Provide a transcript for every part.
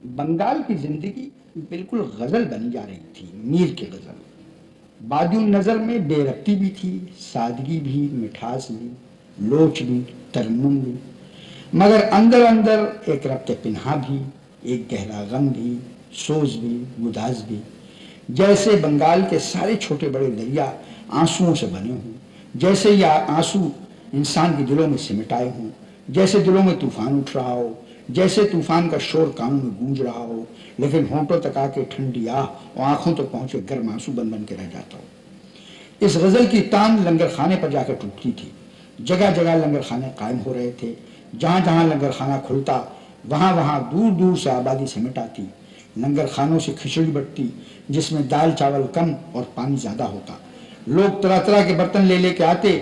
बंगाल की जिंदगी बिल्कुल गजल बनी जा रही थी, मीर की गजल। बादियुन नजर में बेरब्ती भी थी, सादगी भी, मिठास भी, लोच भी, तरन्नुम भी, मगर अंदर अंदर एक रब्त पिन्हा भी, एक गहरा गम भी, सोज भी, गुदाज भी। जैसे बंगाल के सारे छोटे बड़े दरिया आंसुओं से बने हों, जैसे ये आंसू इंसान के दिलों में सिमटाए हों, जैसे दिलों में तूफान उठ रहा हो, जैसे तूफान का शोर कानों में गूंज रहा हो, लेकिन होंठों तक आके ठंडी आह और आंखों तक पहुंचे गर्म आंसू बन बन के रह जाता हो। इस गजल की तान लंगर खाने पर जाकर टूटती थी। जगह जगह लंगर खाने कायम हो रहे थे। जहां जहां लंगर खाना खुलता वहां वहां दूर दूर से आबादी सिमट आती। लंगर खानों से खिचड़ी बटती, जिसमें दाल चावल कम और पानी ज्यादा होता। लोग तरह तरह के बर्तन ले लेके आते,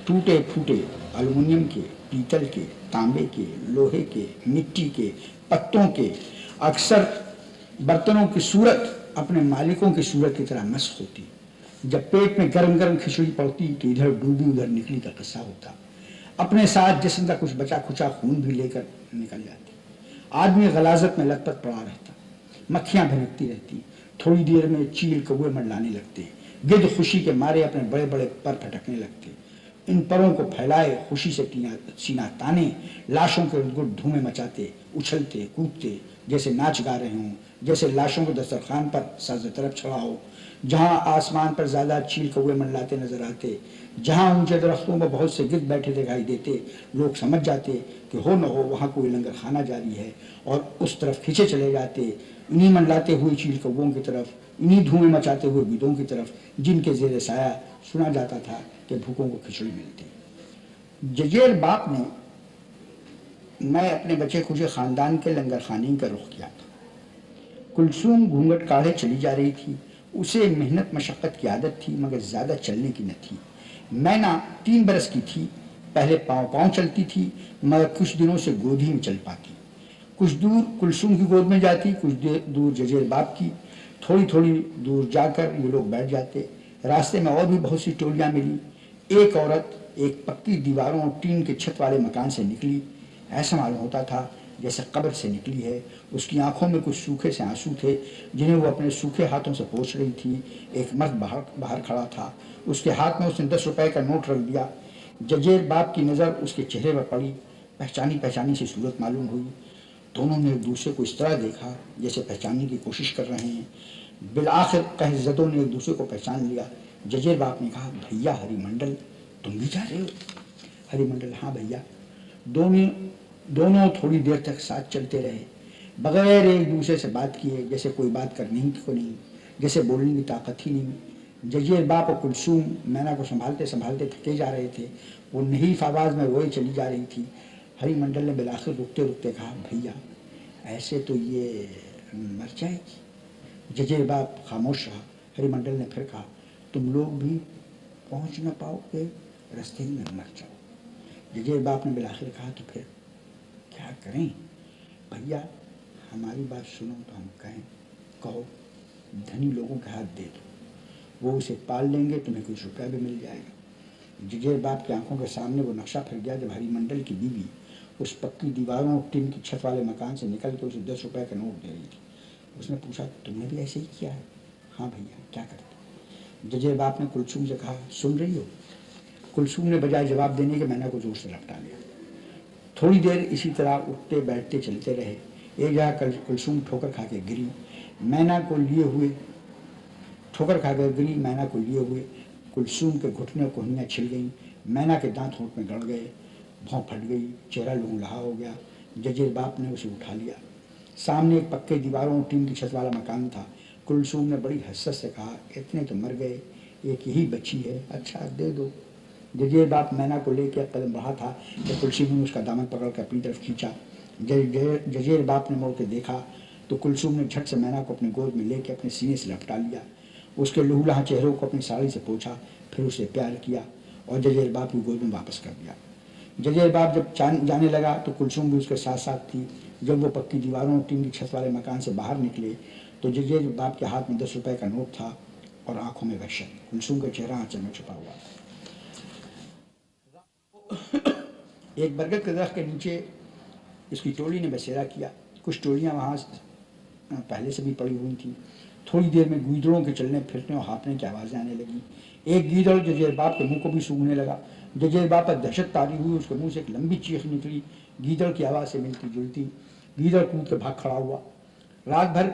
टूटे फूटे, अल्युमिनियम के, पीतल के, तांबे के, लोहे के, मिट्टी के, पत्तों के। अक्सर बर्तनों की सूरत अपने मालिकों की सूरत की तरह मस्त होती। जब पेट में गर्म गर्म खिचड़ी पड़ती तो इधर डूबी उधर निकली का किस्सा होता। अपने साथ जिस्म का कुछ बचा खुचा खून भी लेकर निकल जाती। आदमी गलाजत में लथपथ पड़ा रहता। मक्खियां भनकती रहती। थोड़ी देर में चील कौवे मंडलाने लगते। गिद्ध खुशी के मारे अपने बड़े बड़े पर फटकने लगते। इन परों को फैलाए खुशी से सीना ताने, लाशों के इर्द गिर्द धूमें मचाते, उछलते कूदते, जैसे नाच गा रहे हों, जैसे लाशों के दस्तरखान पर सर तरफ चढ़ा हो। जहां आसमान पर ज्यादा चील कौवे मंडलाते नजर आते, जहां ऊंचे दरख्तों पर बहुत से गिद्ध बैठे दिखाई देते, लोग समझ जाते कि हो न हो वहां कोई लंगर खाना जारी है और उस तरफ खींचे चले जाते, इन्हीं मंडलाते हुए चील कौवों की तरफ, इन्हीं धुएं मचाते हुए गिद्धों की तरफ, जिनके जेर साया सुना जाता था कि भूखों को खिचड़ी मिलती। जजेर बाप ने मैं अपने बचे खुचे खानदान के लंगर खाने का रुख किया था। कुलसूम घूंघट काढ़े चली जा रही थी। उसे मेहनत मशक्कत की आदत थी, मगर ज्यादा चलने की न थी। मैना 3 बरस की थी। पहले पाँव पाँव चलती थी, मगर कुछ दिनों से गोद ही में चल पाती। कुछ दूर कुलसूम की गोद में जाती, कुछ दूर जजेर बाप की। थोड़ी थोड़ी दूर जाकर ये लोग बैठ जाते। रास्ते में और भी बहुत सी टोलियां मिली। एक औरत एक पक्की दीवारों और टीन के छत वाले मकान से निकली। ऐसा मालूम होता था जैसे कब्र से निकली है। उसकी आंखों में कुछ सूखे से आंसू थे, जिन्हें वो अपने सूखे हाथों से पोंछ रही थी। एक मर्द बाहर खड़ा था। उसके हाथ में उसने 10 रुपए का नोट रख दिया। जजेर बाप की नज़र उसके चेहरे पर पड़ी। पहचानी पहचानी सी सूरत मालूम हुई। दोनों ने एक दूसरे को इस तरह देखा जैसे पहचानने की कोशिश कर रहे हैं। बिलाखिर कहजदों ने एक दूसरे को पहचान लिया। जजेर बाप ने कहा, भैया हरिमंडल, तुम भी जा रहे हो? हरिमंडल, हाँ भैया। दोनों दोनों थोड़ी देर तक साथ चलते रहे, बगैर एक दूसरे से बात किए, जैसे कोई बात करनी ही को नहीं, जैसे बोलने की ताकत ही नहीं। जजेर बाप और कुलसूम मैना को संभालते संभालते थके जा रहे थे। वो नहीफ आवाज़ में रोए चली जा रही थी। हरिमंडल ने बिलाखिर रुकते रुकते कहा, भैया ऐसे तो ये मर जाएगी। जजेर बाप खामोश रहा। हरिमंडल ने फिर कहा, तुम लोग भी पहुंच न पाओगे, रास्ते ही में मर जाओ। जजेर बाप ने बिलाखिर कहा, तो फिर क्या करें? भैया हमारी बात सुनो तो हम कहें, कहो। धनी लोगों के हाथ दे दो, वो उसे पाल लेंगे, तुम्हें कुछ रुपया भी मिल जाएगा। जजेर बाप की आंखों के सामने वो नक्शा फिर गया जब हरिमंडल की बीवी उस पक्की दीवारों और टीन की छत वाले मकान से निकल के उसे 10 रुपए का नोट दे रही थी। उसने पूछा, तुमने भी ऐसे ही किया है? हाँ भैया, क्या करते? जजेर बाप ने कुलसूम से कहा, सुन रही हो? कुलसूम ने बजाय जवाब देने के मैना को जोर से लपटा लिया। थोड़ी देर इसी तरह उठते बैठते चलते रहे। एक जगह कुलसूम ठोकर खा के गिरी। मैना को लिए हुए ठोकर खा कर गिरी। मैना को लिए हुए कुलसूम के घुटने कोहनियाँ छिल गईं। मैना के दांत होंठ में गड़ गए, भौं फट गई, चेहरा लूंलहा हो गया। जजेर बाप ने उसे उठा लिया। सामने एक पक्के दीवारों और टीन की छत वाला मकान था। कुलसूम ने बड़ी हसरत से कहा, इतने तो मर गए, एक यही बची है, अच्छा दे दो। जजेर बाप मैना को लेकर कदम बढ़ा था कि कुलसूम ने उसका दामन पकड़कर अपनी तरफ खींचा। जजेर बाप ने मोड़ के देखा तो कुलसूम ने झट से मैना को अपनी गोद में लेकर अपने सीने से लपटा लिया। उसके लूहलहा चेहरों को अपनी साड़ी से पोंछा, फिर उसे प्यार किया और जजेर बाप की गोद में वापस कर दिया। जजेर बाप जब जाने लगा तो कुलसूम भी उसके साथ साथ थी। जब वो पक्की दीवारों और टीन की छत वाले मकान से बाहर निकले तो जजेर बाप के हाथ में 10 रुपए का नोट था और आंखों में वहशत। कुलसूम का चेहरा आंचल में छुपा हुआ था। एक बरगद के दरख्त के नीचे इसकी टोली ने बसेरा किया। कुछ टोलियां वहाँ पहले से भी पड़ी हुई थी। थोड़ी देर में गीदड़ों के चलने फिरने और हाँफने की आवाज़ें आने लगी। एक गीदड़ जजेर बाप के मुंह को भी सूंघने लगा। जजेर बाप पर दहशत तारी हुई, उसके मुंह से एक लंबी चीख निकली, गीदड़ की आवाज़ से मिलती जुलती। गीदड़ कूद के भाग खड़ा हुआ। रात भर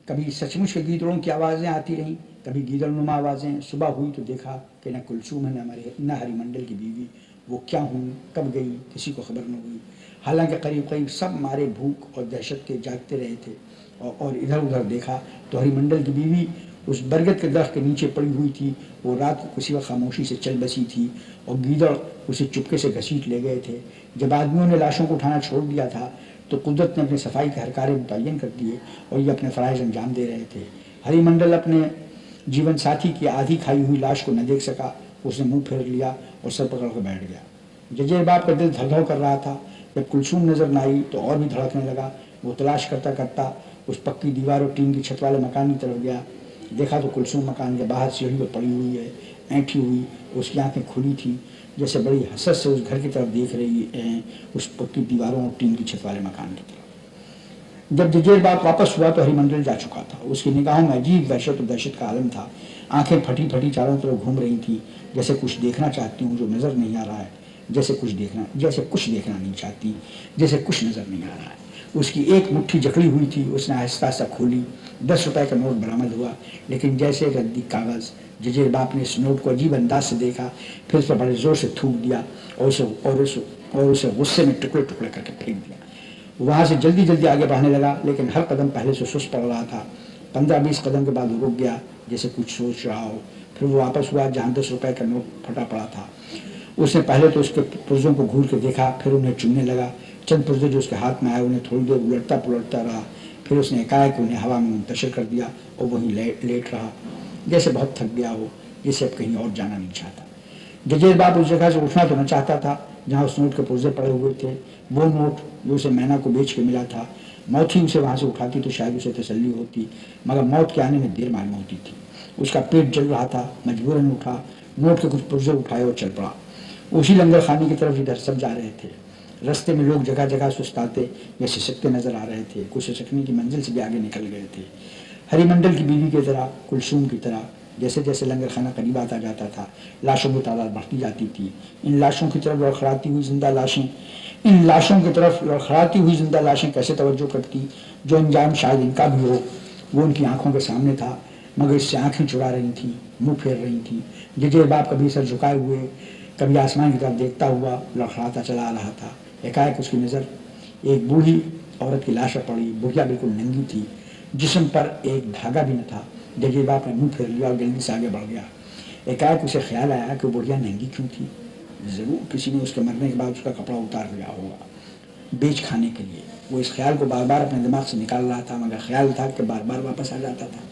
कभी सचमुच के गीदड़ों की आवाज़ें आती रहीं, कभी गीदड़नुमा आवाज़ें। सुबह हुई तो देखा कि न कुलसूम है न हरिमंडल की बीवी। वो क्या हुई, कब गई, किसी को खबर न हुई। हालांकि करीब करीब सब मारे भूख और दहशत के जागते रहे थे। और इधर उधर देखा तो हरिमंडल की बीवी उस बरगद के दरख्त के नीचे पड़ी हुई थी। वो रात को किसी वक्त खामोशी से चल बसी थी और गीदड़ उसे चुपके से घसीट ले गए थे। जब आदमियों ने लाशों को उठाना छोड़ दिया था तो कुदरत ने अपनी सफाई के हरकारे मुतय्यन कर दिए और ये अपने फ़राइज़ अंजाम दे रहे थे। हरिमंडल अपने जीवन साथी की आधी खाई हुई लाश को न देख सका। उसने मुंह फेर लिया और सर पकड़ कर बैठ गया। जजेर बाप का दिल धड़धड़ कर रहा था। जब कुलसूम नजर न आई तो और भी धड़कने लगा। वो तलाश करता करता उस पक्की दीवार और टीन की छत वाले मकान की तरफ गया। देखा तो कुलसूम मकान के बाहर सीढ़ी पर पड़ी हुई है, ऐंठी हुई। उसकी आंखें खुली थी, जैसे बड़ी हसरत से उस घर की तरफ देख रही है, उस पक्की दीवारों और टीन की छत वाले मकान की तरफ। जब जजेर बाप वापस हुआ तो हरिमंडल जा चुका था। उसकी निगाहों में अजीब वहशत और दहशत का आलम था। आंखें फटी फटी चारों तरफ घूम रही थी, जैसे कुछ देखना चाहती हूँ जो नजर नहीं आ रहा है, जैसे कुछ देखना नहीं चाहती, जैसे कुछ नजर नहीं आ रहा है। उसकी एक मुट्ठी जकड़ी हुई थी। उसने आहिस्ता आहिस्ता खोली। 10 रुपए का नोट बरामद हुआ, लेकिन जैसे रद्दी कागज। जजेर बाप ने इस नोट को अजीब अंदाज से देखा, फिर उस पर बड़े जोर से थूक दिया और उसे गुस्से में टुकड़े टुकड़े करके फेंक दिया। वहां से जल्दी जल्दी आगे बढ़ने लगा, लेकिन हर कदम पहले से सुस्त पड़ रहा था। 15-20 कदम के बाद वो रुक गया, जैसे कुछ सोच रहा हो। फिर वो वापस हुआ जहाँ 10 रुपए का नोट फटा पड़ा था। उसने पहले तो उसके पुर्जों को घूर के देखा, फिर उन्हें चुनने लगा। चंद पुर्जे जो उसके हाथ में आए उन्हें थोड़ी देर उलटता पुलटता रहा, फिर उसने एकाएक उन्हें हवा में मुंतशिर कर दिया और वहीं लेट रहा, जैसे बहुत थक गया हो, जैसे अब कहीं और जाना नहीं चाहता। जजेर बाप उस जगह से उठना तो न चाहता था जहाँ उस नोट के पुर्जे पड़े हुए थे। वो नोट जो उसे मैना को बेच के मिला था, मौत ही उसे वहाँ से उठाती तो शायद उसे तसल्ली होती, मगर मौत के आने में देर मालूम होती थी। उसका पेट जल रहा था, मजबूरन उठा, नोट के कुछ पुर्जे उठाए और चल पड़ा उसी लंगर खाने की तरफ जिधर सब जा रहे थे। रास्ते में लोग जगह जगह सुस्ताते या सिसकते नजर आ रहे थे। कुछ सिसकने की मंजिल से भी आगे निकल गए थे। हरिमंडल की बीवी की तरह, कुलसूम की तरह। जैसे जैसे लंगर खाना करीब आता जाता था, लाशों की तादाद बढ़ती जाती थी। इन लाशों की तरफ लड़खड़ाती हुई जिंदा लाशें कैसे तवज्जो करती। जो अंजाम शायद इनका भी हो, वो उनकी आंखों के सामने था, मगर इससे आंखें चुरा रही थी, मुंह फेर रही थी। जजेर बाप कभी सर झुकाए हुए, कभी आसमान की तरफ देखता हुआ लड़खड़ाता चला आ रहा था। एकाएक उसकी नज़र एक बूढ़ी औरत की लाश पर पड़ी। बुढ़िया बिल्कुल नंगी थी, जिस्म पर एक धागा भी न था। जजेर बाप ने मुंह फेर लिया और जल्दी से आगे बढ़ गया। एकाएक उसे ख्याल आया कि बुढ़िया नंगी क्यों थी। ज़रूर किसी ने उसके मरने के बाद उसका कपड़ा उतार लिया होगा बेच खाने के लिए। वो इस ख्याल को बार बार अपने दिमाग से निकाल रहा था, मगर ख्याल था कि बार बार वापस आ जाता था।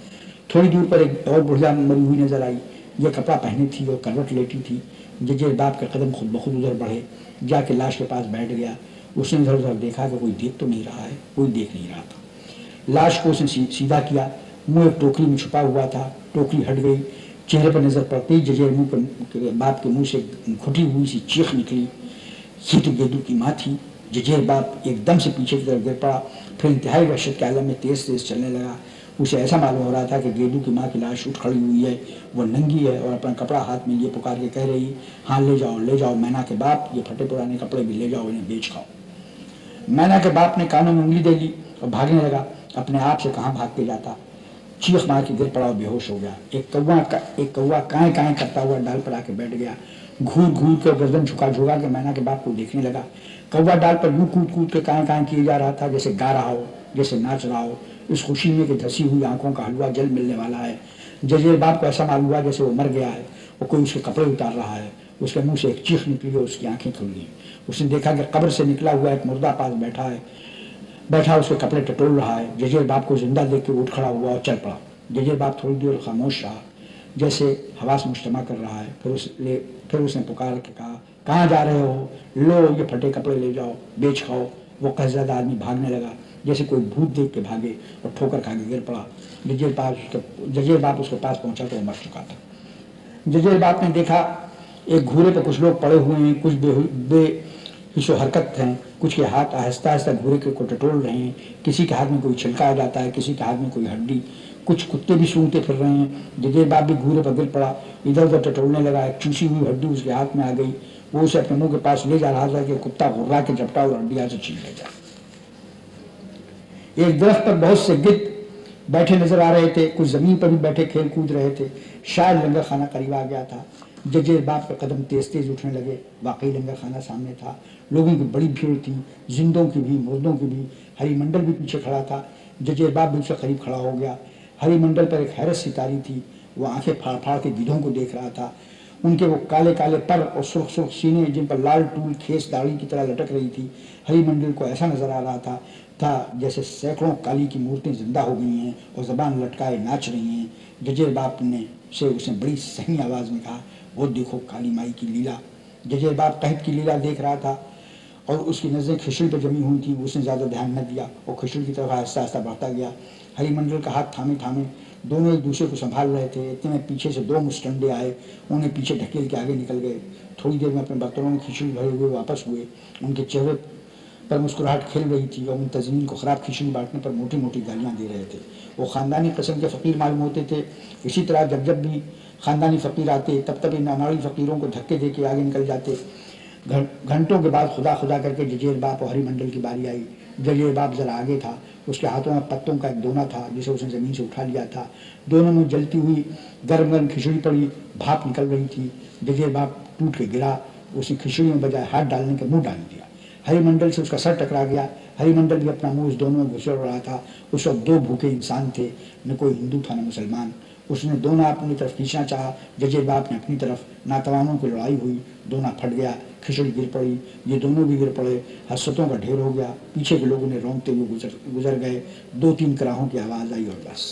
थोड़ी दूर पर एक और बुढ़िया मरी हुई नजर आई। ये कपड़ा पहने थी और करवट लेटी थी। जजेर बाप के कदम खुद ब खुद उधर बढ़े, जाके लाश के पास बैठ गया। उसने इधर उधर देखा कि कोई देख तो नहीं रहा है, कोई देख नहीं रहा था। लाश को उसने सीधा किया। मुंह एक टोकरी में छुपा हुआ था। टोकरी हट गई। चेहरे पर नजर पड़ती ही जजेर बाप के मुंह से घुटी हुई सी चीख निकली। ये तो गेदू की माँ थी। जजेर बाप एकदम से पीछे की तरफ गिर पड़ा, फिर इंतहाई वहशत के आलम में तेज तेज चलने लगा। उसे ऐसा मालूम हो रहा था कि गेदू की माँ की लाश उठ खड़ी हुई है, वो नंगी है और अपना कपड़ा हाथ में लिए पुकार के कह रही, हाँ ले जाओ मैना के बाप, ये फटे पुराने कपड़े भी ले जाओ, इन्हें बेच खाओ। मैना के बाप ने कानों में उंगली दे ली और भागने लगा। अपने आप से कहाँ भाग के जाता, चीख मार के गिर पड़ा और बेहोश हो गया। एक कौवा काएं काएं करता हुआ डाल पर आके बैठ गया। घूर घूर के गर्दन झुका झुका के मैना के बाप को देखने लगा। कौवा डाल पर यूं कूद कूद के काएं काएं किए जा रहा था, जैसे गा रहा हो, जैसे नाच रहा हो। इस खुशी में कि धसी हुई आंखों का हलवा जल मिलने वाला है। जजेर बाप को ऐसा मालूम हुआ जैसे वो मर गया है और कोई उसके कपड़े उतार रहा है। उसके मुंह से एक चीख निकली और उसकी आंखें खुल गई। उसने देखा कि कब्र से निकला हुआ एक मुर्दा पास बैठा उसके कपड़े टटोल रहा है। जजेर बाप को जिंदा देख के उठ खड़ा हुआ और चल पड़ा। जजेर बाप थोड़ी देर खामोश रहा, जैसे हवास मुश्तमा कर रहा है। फिर उसने पुकार के कहा, कहाँ जा रहे हो? लो ये फटे कपड़े ले जाओ, बेच खाओ। वो कहज़ादा आदमी भागने लगा, जैसे कोई भूत देख के भागे, और ठोकर खा के गिर पड़ा। जजेर बाप उसके पास पहुंचा तो वो मर चुका था। जजेर बाप ने देखा एक घूरे पर कुछ लोग पड़े हुए हैं, कुछ हिस्सो हरकत हैं, कुछ के हाथ आहिस्ता आहिस्ता घूरे को टटोल रहे हैं, किसी के हाथ में कोई छिलका आ जाता है, किसी के हाथ में कोई हड्डी, कुछ कुत्ते भी सूंघते फिर रहे हैं। जजेर बाप भी घूरे पर गिर पड़ा, इधर उधर टटोलने लगा, एक चूसी हुई हड्डी उसके हाथ में आ गई, वो उसे अपने मुंह के पास ले जा रहा था कि कुत्ता घुर्रा के झपटा और हड्डी से छीन ले जाए। एक दरख्त पर बहुत से गिद्ध बैठे नजर आ रहे थे, कुछ जमीन पर भी बैठे खेल कूद रहे थे। शायद लंगर खाना करीब आ गया था। जजेर बाप के कदम तेज तेज उठने लगे। वाकई लंगर खाना सामने था। लोगों की बड़ी भीड़ थी, जिंदों की भी मुर्दों की भी। हरिमंडल भी पीछे खड़ा था। जजेर बाप भी उससे करीब खड़ा हो गया। हरिमंडल पर एक हैरत सितारी थी। वो आंखें फाड़ फाड़ के गिद्धों को देख रहा था। उनके वो काले काले पर और सुर्ख सुर्ख सीने जिन पर लाल टूल खेस दाढ़ी की तरह लटक रही थी। हरिमंडल को ऐसा नजर आ रहा था जैसे सैकड़ों काली की मूर्तियां जिंदा हो गई हैं और जबान लटकाए नाच रही हैं। जजेर बाप ने उसने बड़ी सही आवाज में कहा, वो देखो काली माई की लीला। जजेर बाप कहत की लीला देख रहा था और उसकी नजरें खिचड़ी पर जमी हुई थी। उसने ज्यादा ध्यान न दिया और खिचड़ी की तरफ आहिस्ता आहिस्ता बढ़ता गया। हरिमंडल का हाथ थामे थामे दोनों एक दूसरे को संभाल रहे थे। इतने में पीछे से दो मुस्टंडे आए, उन्हें पीछे ढकेल के आगे निकल गए। थोड़ी देर में अपने बर्तनों में खिचड़ी भरे हुए वापस हुए। उनके चेहरे पर मुस्कुराहट खेल रही थी और मुंतज़मीन को खराब खिचड़ी बांटने पर मोटी मोटी गालियां दे रहे थे। वो खानदानी किस्म के फ़कीर मालूम होते थे। इसी तरह जब जब भी खानदानी फ़कीर आते तब तब इन अनाड़ी फ़कीरों को धक्के दे के आगे निकल जाते। घंटों के बाद खुदा खुदा करके जजेर बाप और हरिमंडल की बारी आई। जजेर बाप जरा आगे था। उसके हाथों में पत्तों का एक दोना था जिसे उसने ज़मीन से उठा लिया था। दोनों में जलती हुई गर्म गर्म खिचड़ी पड़ी, भाप निकल रही थी। जजेर बाप टूट के गिरा। उसने खिचड़ी में बजाय हाथ डालने के मुंह डाल दिया। हरिमंडल से उसका सर टकरा गया। हरिमंडल भी अपना मुंह उस दोनों में घुसड़ रहा था। उस वक्त दो भूखे इंसान थे, न कोई हिंदू था न मुसलमान। उसने दोना अपनी तरफ खींचना चाहा, जजेर बाप ने अपनी तरफ। नातवानों की लड़ाई हुई, दोना फट गया, खिचड़ी गिर पड़ी, ये दोनों भी गिर पड़े। हसरतों का ढेर हो गया। पीछे के लोगों ने रोंगते हुए गुजर गए। 2-3 कराहों की आवाज़ आई और बस।